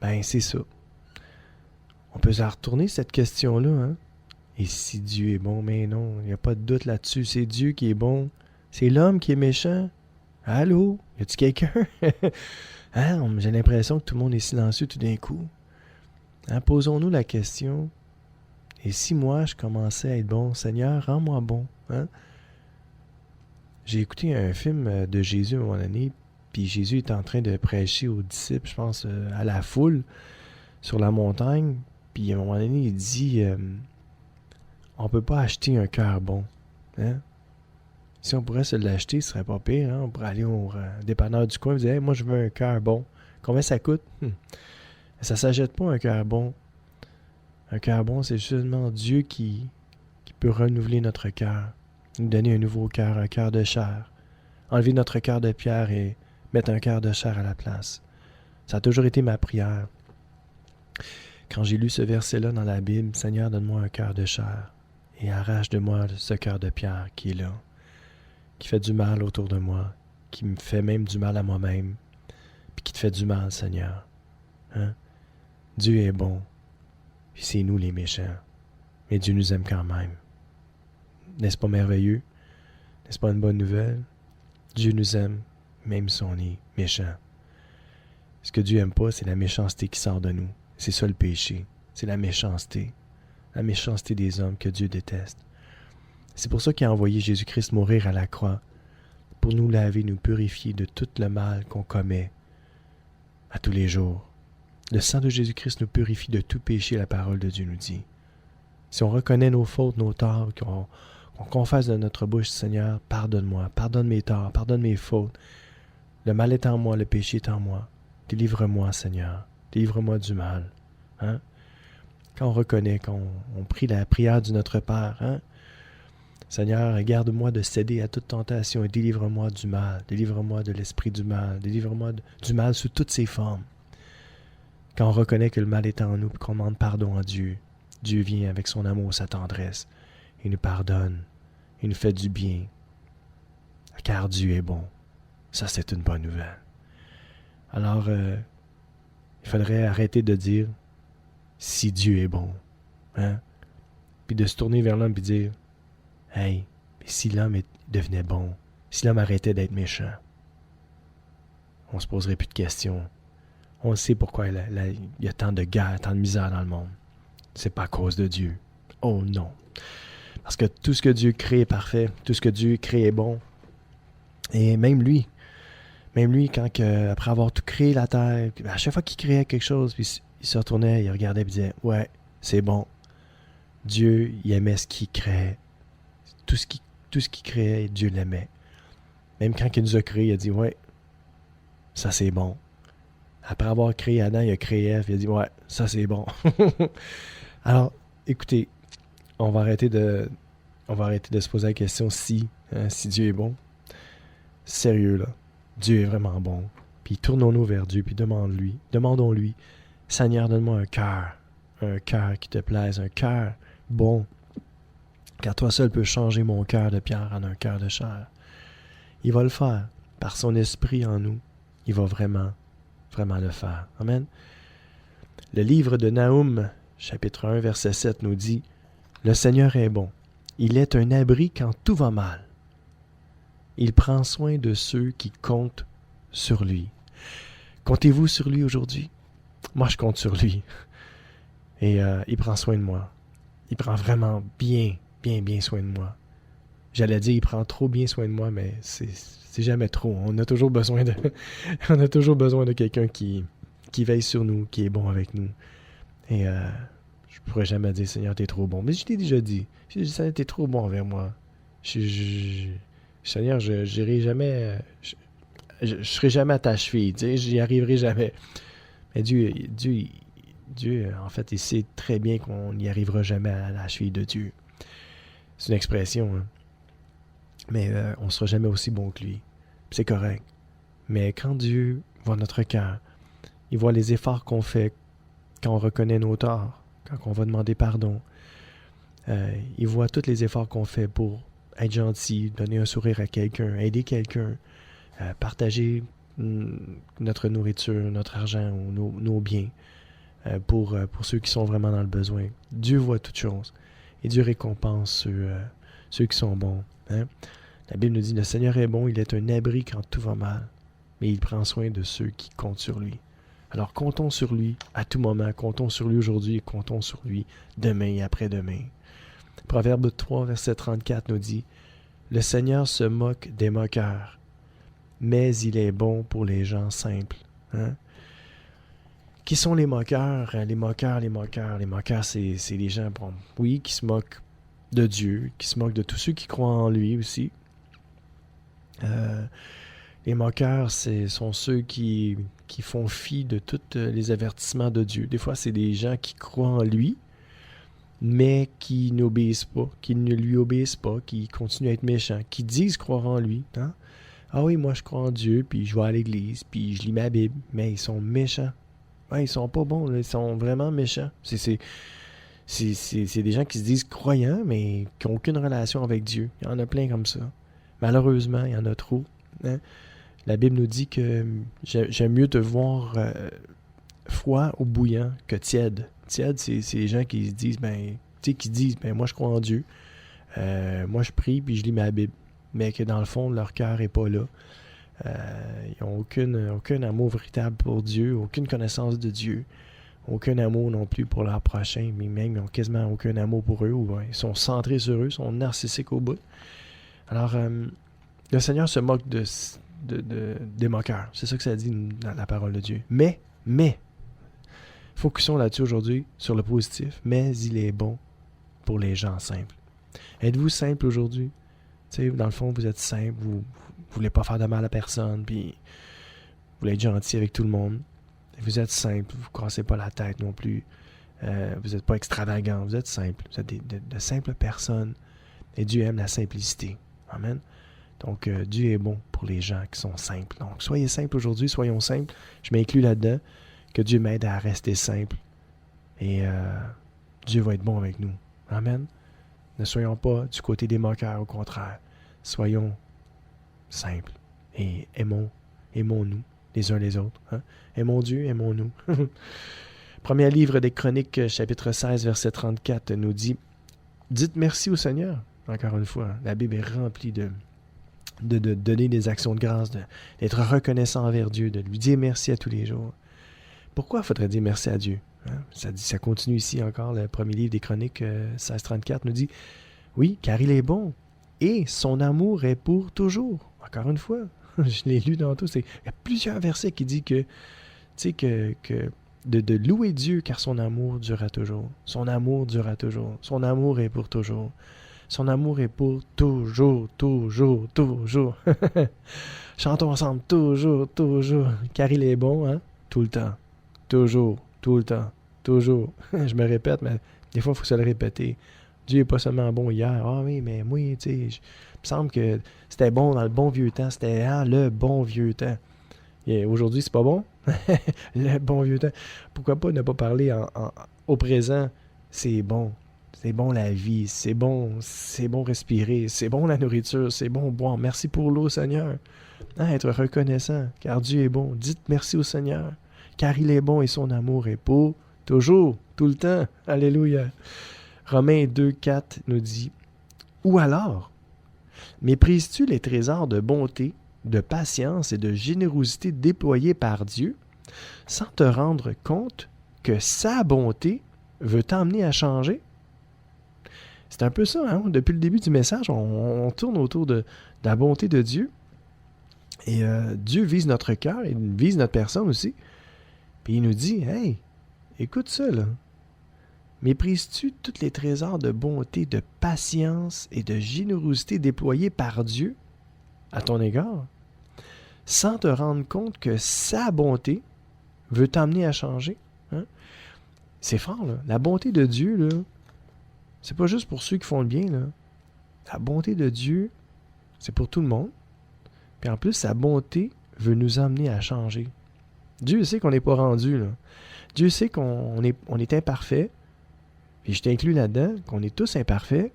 Ben, c'est ça. On peut s'en retourner cette question-là, hein? Et si Dieu est bon? Mais non, il n'y a pas de doute là-dessus. C'est Dieu qui est bon. C'est l'homme qui est méchant. Allô? Y a-t-il quelqu'un? Hein? J'ai l'impression que tout le monde est silencieux tout d'un coup. Hein? Posons-nous la question. Et si moi, je commençais à être bon? Seigneur, rends-moi bon. Hein? J'ai écouté un film de Jésus à un moment donné, puis Jésus est en train de prêcher aux disciples, je pense, à la foule, sur la montagne. Puis à un moment donné, il dit, on ne peut pas acheter un cœur bon. Hein? Si on pourrait se l'acheter, ce serait pas pire. Hein? On pourrait aller au dépanneur du coin et dire, hey, moi, je veux un cœur bon. Combien ça coûte? Ça ne s'achète pas un cœur bon. Un cœur bon, c'est seulement Dieu qui peut renouveler notre cœur. Nous donner un nouveau cœur, un cœur de chair. Enlever notre cœur de pierre et mettre un cœur de chair à la place. Ça a toujours été ma prière. Quand j'ai lu ce verset-là dans la Bible, Seigneur, donne-moi un cœur de chair et arrache de moi ce cœur de pierre qui est là, qui fait du mal autour de moi, qui me fait même du mal à moi-même. puis qui te fait du mal, Seigneur. Hein? Dieu est bon, puis c'est nous les méchants. Mais Dieu nous aime quand même. N'est-ce pas merveilleux? N'est-ce pas une bonne nouvelle? Dieu nous aime, même si on est méchant. Ce que Dieu n'aime pas, c'est la méchanceté qui sort de nous. C'est ça le péché. C'est la méchanceté. La méchanceté des hommes que Dieu déteste. C'est pour ça qu'il a envoyé Jésus-Christ mourir à la croix, pour nous laver, nous purifier de tout le mal qu'on commet à tous les jours. Le sang de Jésus-Christ nous purifie de tout péché, la parole de Dieu nous dit. Si on reconnaît nos fautes, nos torts, qu'on confesse de notre bouche, Seigneur, pardonne-moi, pardonne mes torts, pardonne mes fautes. Le mal est en moi, le péché est en moi. Délivre-moi, Seigneur, délivre-moi du mal. Hein? Quand on reconnaît, quand on prie la prière du Notre Père, hein? Seigneur, garde-moi de céder à toute tentation et délivre-moi du mal, délivre-moi de l'esprit du mal, délivre-moi du mal sous toutes ses formes. Quand on reconnaît que le mal est en nous et qu'on demande pardon à Dieu, Dieu vient avec son amour, sa tendresse. Il nous pardonne. Il nous fait du bien. Car Dieu est bon. Ça, c'est une bonne nouvelle. Alors, il faudrait arrêter de dire « si Dieu est bon hein? ». Puis de se tourner vers l'homme et dire « hey, mais si l'homme devenait bon, si l'homme arrêtait d'être méchant, on se poserait plus de questions. On sait pourquoi il y a tant de guerre, tant de misère dans le monde. C'est pas à cause de Dieu. Oh non. Parce que tout ce que Dieu crée est parfait. Tout ce que Dieu crée est bon. Et même lui, après avoir tout créé la terre, à chaque fois qu'il créait quelque chose, puis il se retournait, il regardait et disait « ouais, c'est bon ». Dieu, il aimait ce qu'il créait. Tout ce qu'il créait, Dieu l'aimait. Même quand il nous a créés, il a dit « ouais, ça c'est bon ». Après avoir créé Adam, il a créé Ève, il a dit « ouais, ça c'est bon ». Alors, écoutez, on va arrêter de se poser la question si Dieu est bon. Sérieux, là. Dieu est vraiment bon. Puis tournons-nous vers Dieu, puis demandons-lui, Seigneur, donne-moi un cœur qui te plaise, un cœur bon. Car toi seul peux changer mon cœur de pierre en un cœur de chair. Il va le faire. Par son esprit en nous, il va vraiment le faire. Amen. Le livre de Naoum, chapitre 1, verset 7 nous dit « Le Seigneur est bon. Il est un abri quand tout va mal. Il prend soin de ceux qui comptent sur lui. » Comptez-vous sur lui aujourd'hui? Moi, je compte sur lui. Et il prend soin de moi. Il prend vraiment bien soin de moi. J'allais dire, il prend trop bien soin de moi, mais c'est jamais trop. On a toujours besoin de quelqu'un qui veille sur nous, qui est bon avec nous. Et je pourrais jamais dire, Seigneur, t'es trop bon. Mais je t'ai déjà dit. J'ai dit, Seigneur, t'es trop bon envers moi. Seigneur, je n'irai jamais. Je serai jamais à ta cheville. Tu sais, j'y arriverai jamais. Mais Dieu, en fait, il sait très bien qu'on n'y arrivera jamais à la cheville de Dieu. C'est une expression, hein. Mais on ne sera jamais aussi bon que lui. C'est correct. Mais quand Dieu voit notre cœur, il voit les efforts qu'on fait quand on reconnaît nos torts, quand on va demander pardon. Il voit tous les efforts qu'on fait pour être gentil, donner un sourire à quelqu'un, aider quelqu'un, partager notre nourriture, notre argent ou nos biens pour ceux qui sont vraiment dans le besoin. Dieu voit toutes choses et Dieu récompense ceux qui sont bons. Hein? La Bible nous dit, le Seigneur est bon, il est un abri quand tout va mal, mais il prend soin de ceux qui comptent sur lui. Alors comptons sur lui à tout moment, comptons sur lui aujourd'hui et comptons sur lui demain et après-demain. Proverbe 3, verset 34 nous dit, le Seigneur se moque des moqueurs, mais il est bon pour les gens simples. Hein? Qui sont les moqueurs? Les moqueurs, c'est les gens, bon, oui, qui se moquent de Dieu, qui se moquent de tous ceux qui croient en lui aussi. Les moqueurs, sont ceux qui font fi de tous les avertissements de Dieu. Des fois, c'est des gens qui croient en lui, mais qui n'obéissent pas, qui ne lui obéissent pas, qui continuent à être méchants, qui disent croire en lui. Hein? Ah oui, moi je crois en Dieu, puis je vais à l'église, puis je lis ma Bible, mais ils sont méchants. Ouais, ils sont pas bons, là, ils sont vraiment méchants. C'est des gens qui se disent croyants, mais qui n'ont aucune relation avec Dieu. Il y en a plein comme ça. Malheureusement, il y en a trop. Hein? La Bible nous dit que j'aime mieux te voir froid ou bouillant que tiède. Tiède, c'est les gens qui se disent, moi je crois en Dieu, moi je prie puis je lis ma Bible, mais que dans le fond, leur cœur n'est pas là. Ils n'ont aucun amour véritable pour Dieu, aucune connaissance de Dieu, aucun amour non plus pour leur prochain, mais même ils n'ont quasiment aucun amour pour eux, ou ils sont centrés sur eux, sont narcissiques au bout. Alors, le Seigneur se moque des moqueurs. C'est ça que ça dit dans la parole de Dieu. Mais, focusons là-dessus aujourd'hui, sur le positif, mais il est bon pour les gens simples. Êtes-vous simple aujourd'hui? Tu sais, dans le fond, vous êtes simple, vous voulez pas faire de mal à personne, puis vous voulez être gentil avec tout le monde. Vous êtes simple, vous ne cassez pas la tête non plus. Vous n'êtes pas extravagant, vous êtes simple. Vous êtes de simples personnes. Et Dieu aime la simplicité. Amen. Donc, Dieu est bon pour les gens qui sont simples. Donc, soyez simples aujourd'hui, soyons simples. Je m'inclus là-dedans. Que Dieu m'aide à rester simple. Et Dieu va être bon avec nous. Amen. Ne soyons pas du côté des moqueurs, au contraire. Soyons simples et aimons-nous les uns les autres. Hein? Aimons Dieu, aimons-nous. Premier livre des Chroniques, chapitre 16, verset 34, nous dit « Dites merci au Seigneur. » Encore une fois, la Bible est remplie de donner des actions de grâce, d'être reconnaissant envers Dieu, de lui dire merci à tous les jours. Pourquoi faudrait dire merci à Dieu? Hein? Ça continue ici encore, le premier livre des Chroniques, 16, 34, nous dit « Oui, car il est bon, et son amour est pour toujours. » Encore une fois, je l'ai lu dans tout. Il y a plusieurs versets qui disent que de louer Dieu, car son amour durera toujours. Son amour durera toujours. Son amour est pour toujours. Son amour est pour toujours, toujours, toujours. Chantons ensemble, toujours, toujours. Car il est bon, hein? Tout le temps. Toujours, tout le temps. Toujours. Je me répète, mais des fois, il faut se le répéter. Dieu n'est pas seulement bon hier. Ah oui, mais moi, tu sais, il me semble que c'était bon dans le bon vieux temps. C'était le bon vieux temps. Et aujourd'hui, c'est pas bon? Le bon vieux temps. Pourquoi pas ne pas parler au présent? C'est bon. C'est bon la vie. C'est bon respirer. C'est bon la nourriture. C'est bon boire. Merci pour l'eau, Seigneur. Hein, être reconnaissant, car Dieu est bon. Dites merci au Seigneur, car il est bon et son amour est pour toujours, tout le temps. Alléluia. Romains 2,4 nous dit « Ou alors, méprises-tu les trésors de bonté, de patience et de générosité déployés par Dieu, sans te rendre compte que sa bonté veut t'emmener à changer? » C'est un peu ça, hein? Depuis le début du message, on tourne autour de la bonté de Dieu. Et Dieu vise notre cœur, il vise notre personne aussi. Puis il nous dit « Hey, écoute ça, là. Méprises-tu tous les trésors de bonté, de patience et de générosité déployés par Dieu à ton égard, sans te rendre compte que sa bonté veut t'amener à changer? Hein? » C'est fort, là. La bonté de Dieu, là, c'est pas juste pour ceux qui font le bien, là. La bonté de Dieu, c'est pour tout le monde. Puis en plus, sa bonté veut nous amener à changer. Dieu sait qu'on n'est pas rendu, là. Dieu sait qu'on est imparfait. Puis je t'inclus là-dedans, qu'on est tous imparfaits.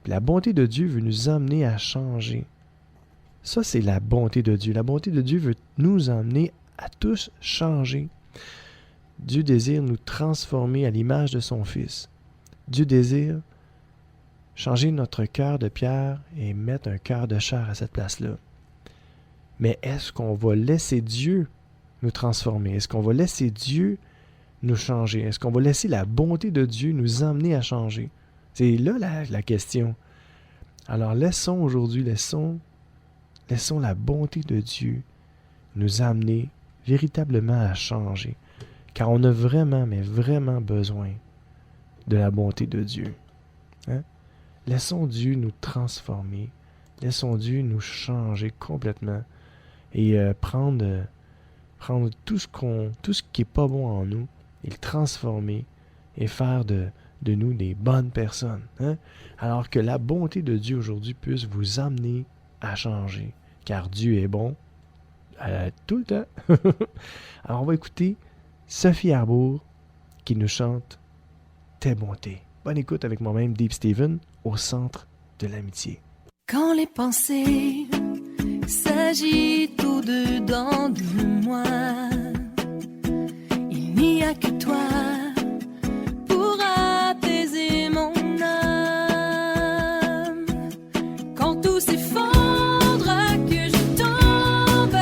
Puis la bonté de Dieu veut nous amener à changer. Ça, c'est la bonté de Dieu. La bonté de Dieu veut nous amener à tous changer. Dieu désire nous transformer à l'image de son Fils. Dieu désire changer notre cœur de pierre et mettre un cœur de chair à cette place-là. Mais est-ce qu'on va laisser Dieu nous transformer? Est-ce qu'on va laisser Dieu nous changer? Est-ce qu'on va laisser la bonté de Dieu nous emmener à changer? C'est là la question. Alors laissons aujourd'hui, laissons la bonté de Dieu nous amener véritablement à changer. Car on a vraiment, mais vraiment besoin de la bonté de Dieu. Hein? Laissons Dieu nous transformer. Laissons Dieu nous changer complètement. Et prendre tout ce qui n'est pas bon en nous et le transformer et faire de nous des bonnes personnes. Hein? Alors que la bonté de Dieu aujourd'hui puisse vous amener à changer. Car Dieu est bon tout le temps. Alors on va écouter Sophie Arbour qui nous chante Tes bontés. Bonne écoute avec moi-même, Dave Steven, au centre de l'amitié. Quand les pensées s'agite au-dedans de moi. Il n'y a que toi pour apaiser mon âme. Quand tout s'effondre, que je tombe,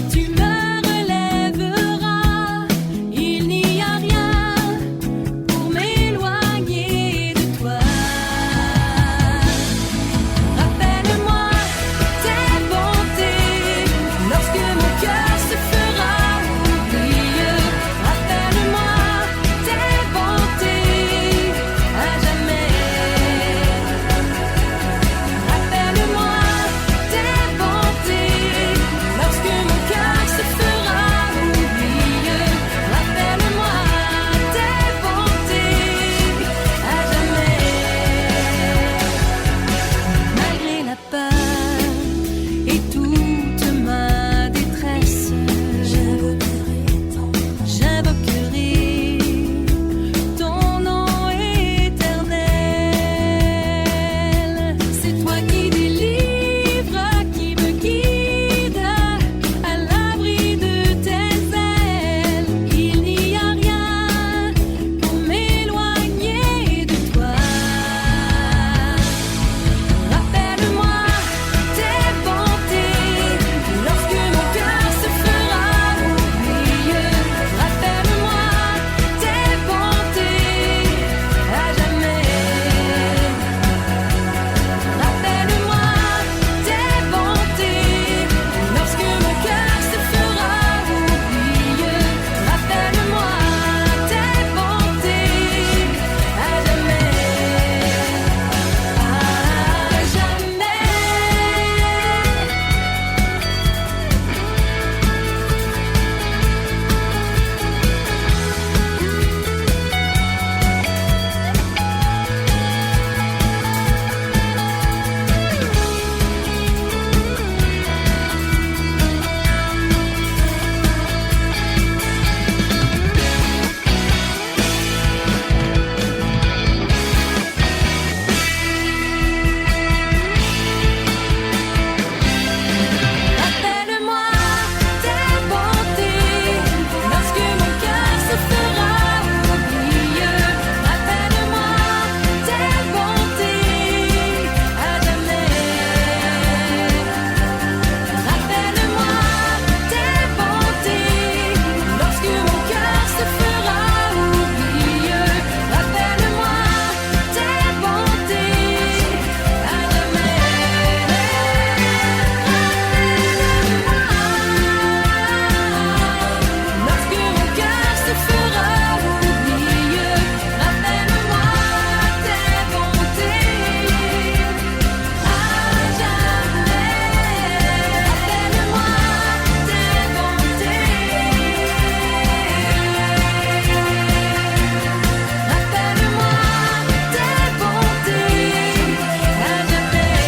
tu me relèveras. Il n'y a rien pour m'éloigner de toi. Rappelle-moi tes bontés lorsque mon cœur se fera oublieux. Rappelle-moi tes bontés à jamais. Rappelle-moi tes bontés lorsque mon cœur se fera oublieux. Rappelle-moi tes bontés à jamais. Malgré la peur et toute ma détresse, j'invoquerai ton nom éternel. C'est toi qui délivres, qui me guide à l'abri de tes ailes. Il n'y a rien pour m'éloigner de toi. Rappelle-moi tes bontés lorsque mon cœur se fera oublieux. Rappelle-moi tes bontés à jamais. Rappelle-moi tes bontés lorsque mon cœur se fera oublieux. Rappelle-moi tes bontés à jamais. À jamais. Rappelle-moi tes bontés lorsque mon cœur se fera oublieux. Rappelle-moi tes bontés à jamais. Rappelle-moi tes bontés lorsque mon cœur se fera oublieux. Rappelle-moi tes bontés à jamais. Lorsque mon cœur se fera oublieux, rappelle-moi tes bontés à jamais.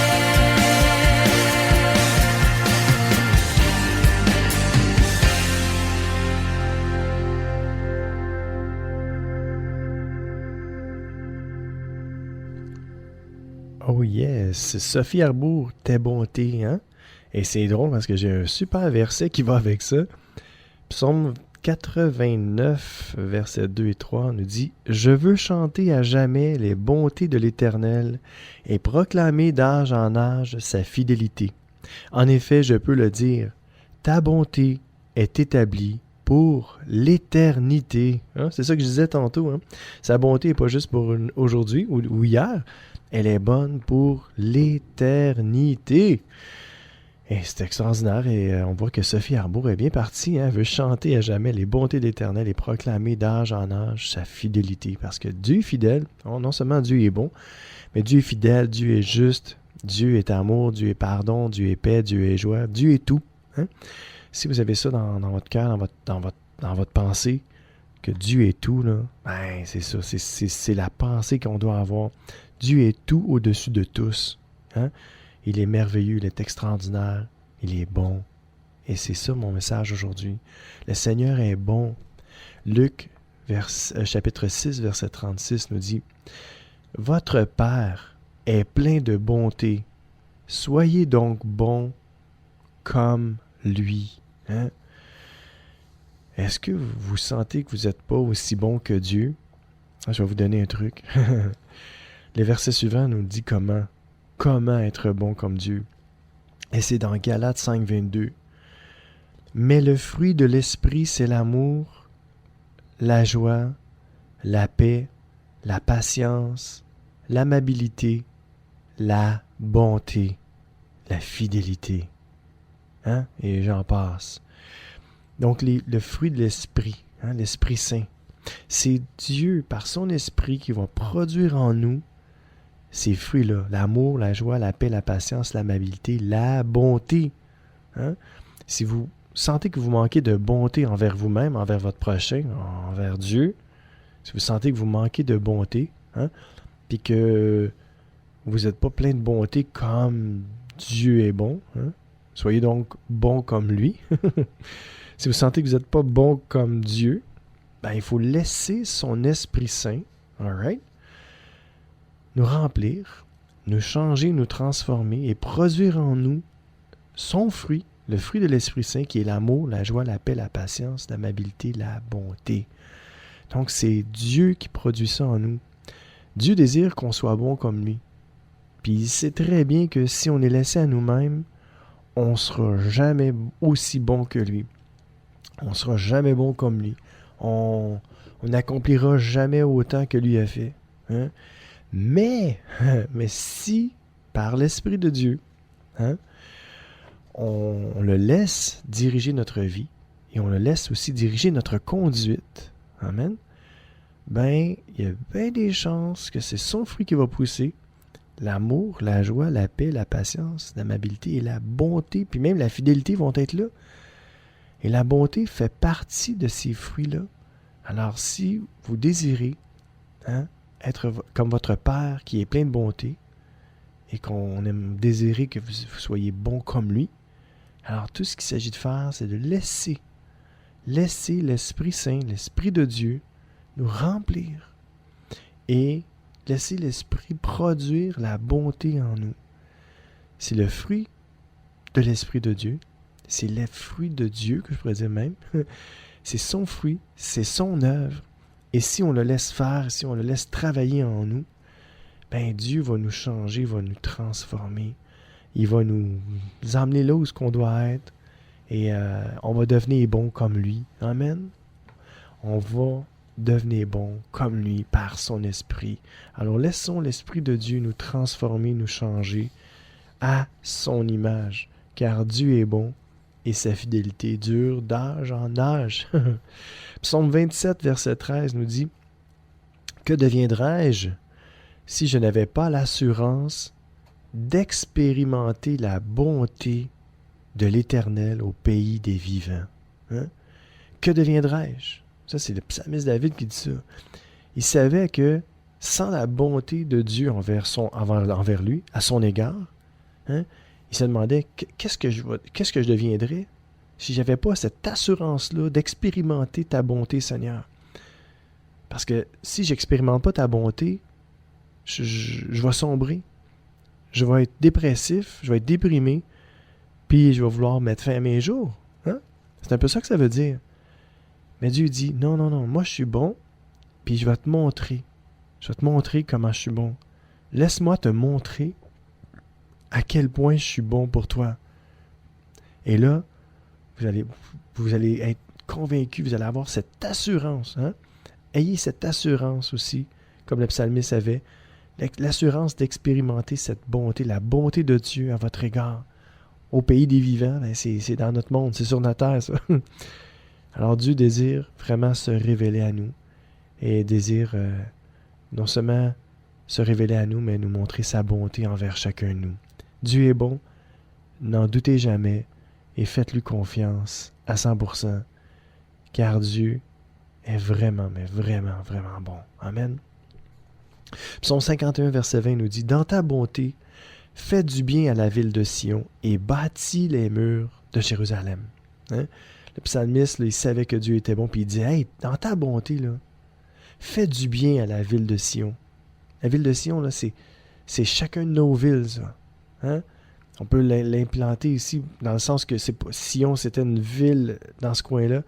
Rappelle-moi tes Oh yes, Sophie Arbour, tes bontés, hein? Et c'est drôle parce que j'ai un super verset qui va avec ça. Psaume 89, versets 2 et 3 nous dit « Je veux chanter à jamais les bontés de l'Éternel et proclamer d'âge en âge sa fidélité. En effet, je peux le dire, ta bonté est établie pour l'éternité. Hein? » C'est ça que je disais tantôt. Hein? Sa bonté n'est pas juste pour aujourd'hui ou hier, elle est bonne pour l'éternité. Et c'est extraordinaire et on voit que Sophie Arbour est bien partie. Elle veut chanter à jamais les bontés de l'Éternel et proclamer d'âge en âge sa fidélité. Parce que Dieu est fidèle. Non seulement Dieu est bon, mais Dieu est fidèle, Dieu est juste, Dieu est amour, Dieu est pardon, Dieu est paix, Dieu est joie. Dieu est tout. Hein? Si vous avez ça dans votre cœur, dans votre pensée, que Dieu est tout, là, ben, c'est ça. C'est la pensée qu'on doit avoir. Dieu est tout au-dessus de tous. Hein? Il est merveilleux, il est extraordinaire, il est bon. Et c'est ça mon message aujourd'hui. Le Seigneur est bon. Luc, chapitre 6, verset 36 nous dit « Votre Père est plein de bonté. Soyez donc bons comme lui. Hein? Est-ce que vous sentez que vous n'êtes pas aussi bon que Dieu? Je vais vous donner un truc. Les versets suivants nous disent comment être bon comme Dieu. Et c'est dans Galates 5, 22. Mais le fruit de l'esprit, c'est l'amour, la joie, la paix, la patience, l'amabilité, la bonté, la fidélité. Hein? Et j'en passe. Donc, le fruit de l'esprit, hein, l'Esprit Saint, c'est Dieu, par son esprit, qui va produire en nous ces fruits-là. L'amour, la joie, la paix, la patience, l'amabilité, la bonté. Hein? Si vous sentez que vous manquez de bonté envers vous-même, envers votre prochain, envers Dieu, si vous sentez que vous manquez de bonté, hein, puis que vous n'êtes pas plein de bonté comme Dieu est bon, hein, soyez donc bon comme lui. Si vous sentez que vous n'êtes pas bon comme Dieu, ben, il faut laisser son Esprit Saint, alright, nous remplir, nous changer, nous transformer et produire en nous son fruit, le fruit de l'Esprit Saint qui est l'amour, la joie, la paix, la patience, l'amabilité, la bonté. Donc, c'est Dieu qui produit ça en nous. Dieu désire qu'on soit bon comme lui. Puis il sait très bien que si on est laissé à nous-mêmes, on ne sera jamais aussi bon que lui. On ne sera jamais bon comme lui. On n'accomplira jamais autant que lui a fait. Hein? Mais si, par l'Esprit de Dieu, hein, on le laisse diriger notre vie et on le laisse aussi diriger notre conduite, amen, ben, il y a bien des chances que c'est son fruit qui va pousser. L'amour, la joie, la paix, la patience, l'amabilité et la bonté, puis même la fidélité vont être là. Et la bonté fait partie de ces fruits-là. Alors, si vous désirez être comme votre Père qui est plein de bonté et qu'on aime désirer que vous soyez bon comme lui, alors tout ce qu'il s'agit de faire, c'est de laisser l'Esprit Saint, l'Esprit de Dieu, nous remplir et laisser l'Esprit produire la bonté en nous. C'est le fruit de l'Esprit de Dieu. C'est le fruit de Dieu, que je pourrais dire même. C'est son fruit, c'est son œuvre. Et si on le laisse faire, si on le laisse travailler en nous, ben Dieu va nous changer, va nous transformer. Il va nous emmener là où on doit être. Et on va devenir bon comme lui. Amen. On va devenir bon comme lui par son esprit. Alors laissons l'Esprit de Dieu nous transformer, nous changer à son image. Car Dieu est bon et sa fidélité dure d'âge en âge. Psaume 27, verset 13 nous dit « Que deviendrais-je si je n'avais pas l'assurance d'expérimenter la bonté de l'Éternel au pays des vivants? » Hein? Que deviendrais-je? Ça, c'est le psalmiste David qui dit ça. Il savait que sans la bonté de Dieu envers lui, à son égard, hein, il se demandait qu'est-ce que je deviendrais si je n'avais pas cette assurance-là d'expérimenter ta bonté, Seigneur. Parce que si je n'expérimente pas ta bonté, je vais sombrer. Je vais être dépressif, je vais être déprimé, puis je vais vouloir mettre fin à mes jours. Hein? C'est un peu ça que ça veut dire. Mais Dieu dit, non, moi je suis bon, puis je vais te montrer. Je vais te montrer comment je suis bon. Laisse-moi te montrer à quel point je suis bon pour toi. Et là, vous allez être convaincu, vous allez avoir cette assurance. Hein? Ayez cette assurance aussi, comme le psalmiste avait, l'assurance d'expérimenter cette bonté, la bonté de Dieu à votre égard. Au pays des vivants, ben c'est dans notre monde, c'est sur notre terre, ça. Alors Dieu désire vraiment se révéler à nous et désire non seulement se révéler à nous, mais nous montrer sa bonté envers chacun de nous. Dieu est bon, n'en doutez jamais et faites-lui confiance à 100%, car Dieu est vraiment, mais vraiment, vraiment bon. Amen. Psaume 51, verset 20 nous dit « Dans ta bonté, fais du bien à la ville de Sion et bâtis les murs de Jérusalem. Hein? » Le psalmiste, là, il savait que Dieu était bon, puis il dit « Hey, dans ta bonté, là, fais du bien à la ville de Sion. » La ville de Sion, là, c'est chacun de nos villes, ça. Hein? On peut l'implanter ici, dans le sens que Sion, c'était une ville dans ce coin-là,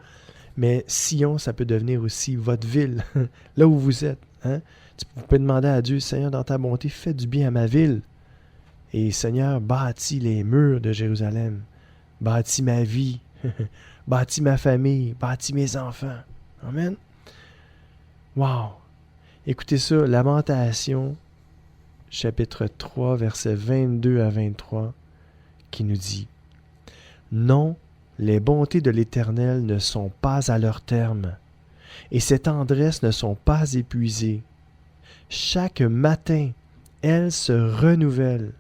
mais Sion, ça peut devenir aussi votre ville, là où vous êtes. Hein? Vous pouvez demander à Dieu, Seigneur, dans ta bonté, fais du bien à ma ville. Et Seigneur, bâtis les murs de Jérusalem, bâtis ma vie, bâtis ma famille, bâtis mes enfants. Amen. Wow! Écoutez ça, Lamentation, chapitre 3, versets 22 à 23, qui nous dit « Non, les bontés de l'Éternel ne sont pas à leur terme, et ses tendresses ne sont pas épuisées. Chaque matin, elles se renouvellent.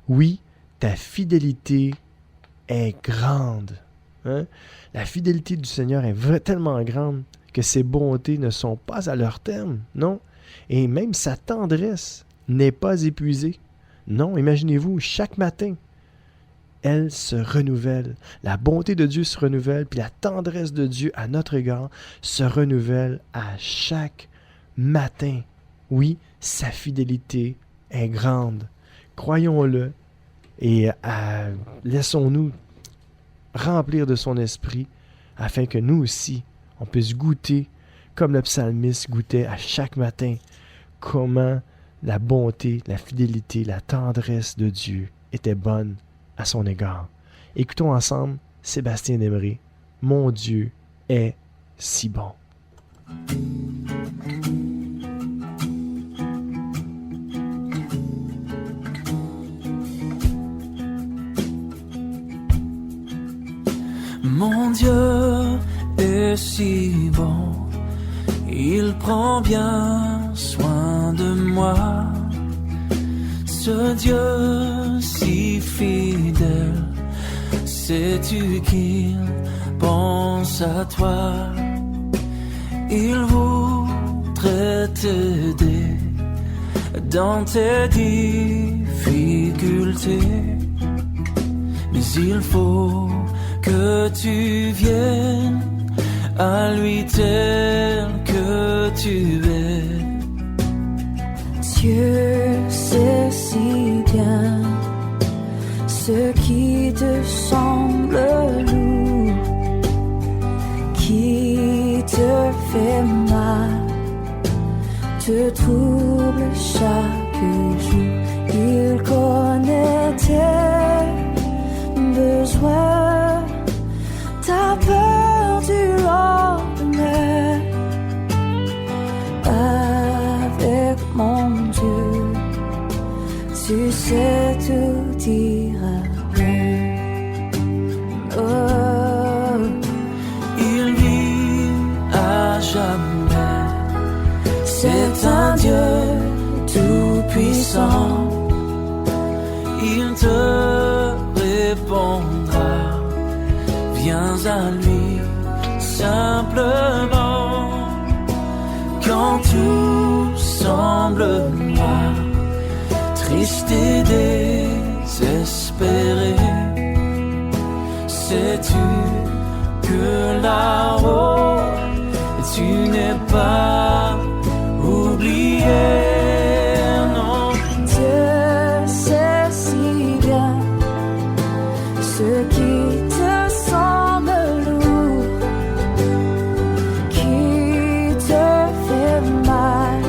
Oui, ta fidélité est grande. Hein? La fidélité du Seigneur est tellement grande que ses bontés ne sont pas à leur terme, non? Et même sa tendresse n'est pas épuisée. Non, imaginez-vous, chaque matin, elle se renouvelle. La bonté de Dieu se renouvelle, puis la tendresse de Dieu à notre égard se renouvelle à chaque matin. Oui, sa fidélité est grande. Croyons-le et laissons-nous remplir de son esprit afin que nous aussi, on puisse goûter, comme le psalmiste goûtait à chaque matin, comment la bonté, la fidélité, la tendresse de Dieu était bonne à son égard. Écoutons ensemble Sébastien Demré. Mon Dieu est si bon. Mon Dieu est si bon, il prend bien soin de moi. Ce Dieu si fidèle, sais-tu qu'il pense à toi? Il voudrait t'aider dans tes difficultés, mais il faut que tu viennes à lui tel que tu es. Dieu sait si bien ce qui te semble lourd, qui te fait mal, te trouble chaque jour. Il connaît tes besoins, ta peur du lendemain. Avec mon Dieu, tu sais tout ira bien. Oh. Il vit à jamais, c'est un Dieu tout-puissant. Il te répondra, viens à lui simplement. Quand tout semble noir, triste et désespéré, sais-tu que là-haut tu n'es pas oublié? Non. Dieu sait si bien ce qui te semble lourd, qui te fait mal,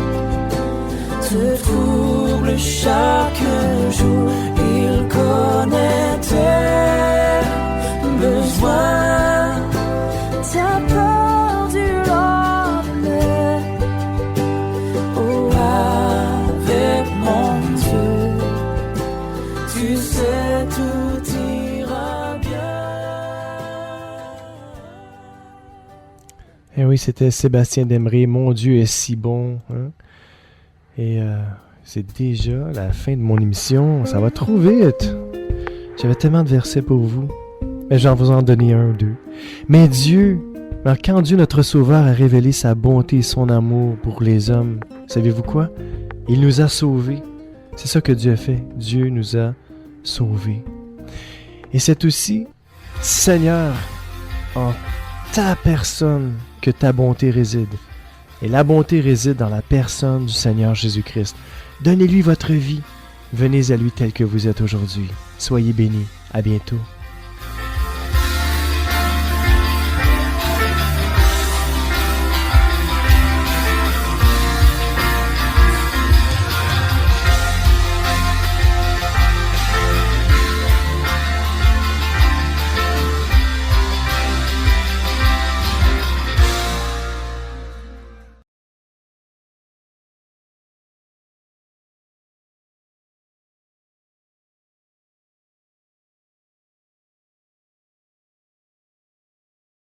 te trouble chaque jour. Il connaît tes besoins, ta peur du lendemain. Oh, avec mon Dieu, tu sais tout ira bien. Eh oui, c'était Sébastien Demré. Mon Dieu est si bon. Hein? Et c'est déjà la fin de mon émission. Ça va trop vite. J'avais tellement de versets pour vous. Mais j'en vous en donner un ou deux. Mais Dieu, quand Dieu notre Sauveur a révélé sa bonté et son amour pour les hommes, savez-vous quoi? Il nous a sauvés. C'est ça que Dieu a fait. Dieu nous a sauvés. Et c'est aussi, Seigneur, en ta personne que ta bonté réside. Et la bonté réside dans la personne du Seigneur Jésus-Christ. Donnez-lui votre vie. Venez à lui tel que vous êtes aujourd'hui. Soyez bénis. À bientôt.